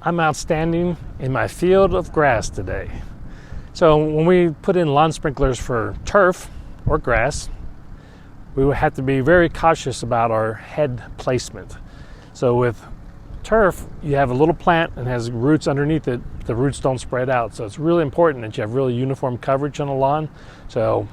I'm outstanding in my field of grass today. So when we put in lawn sprinklers for turf or grass, we would have to be very cautious about our head placement. So with turf, you have a little plant and has roots underneath it. The roots don't spread out. So it's really important that you have really uniform coverage on the lawn. So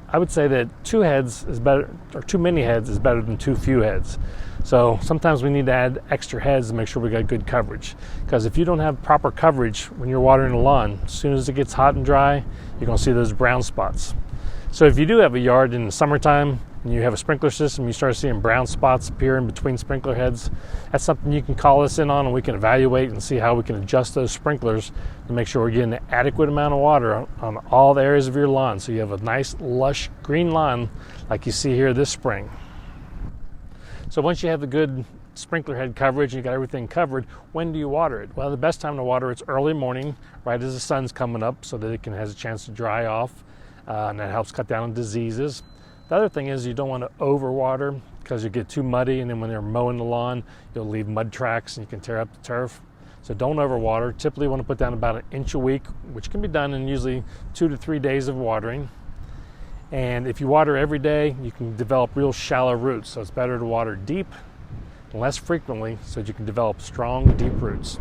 I would say that 2 heads is better, or too many heads is better than too few heads. So sometimes we need to add extra heads to make sure we got good coverage. Because if you don't have proper coverage when you're watering the lawn, as soon as it gets hot and dry, you're going to see those brown spots. So if you do have a yard in the summertime and you have a sprinkler system, you start seeing brown spots appear in between sprinkler heads, that's something you can call us in on, and we can evaluate and see how we can adjust those sprinklers to make sure we're getting an adequate amount of water on all the areas of your lawn, so you have a nice lush green lawn like you see here this spring. So once you have the good sprinkler head coverage and you got everything covered, when do you water it? Well, the best time to water it's early morning, right as the sun's coming up, so that it has a chance to dry off, and that helps cut down on diseases. The other thing is you don't want to overwater because you get too muddy, and then when they're mowing the lawn, you'll leave mud tracks and you can tear up the turf. So don't overwater. Typically you want to put down about 1 inch a week, which can be done in usually 2 to 3 days of watering. And if you water every day, you can develop real shallow roots. So it's better to water deep and less frequently so that you can develop strong, deep roots.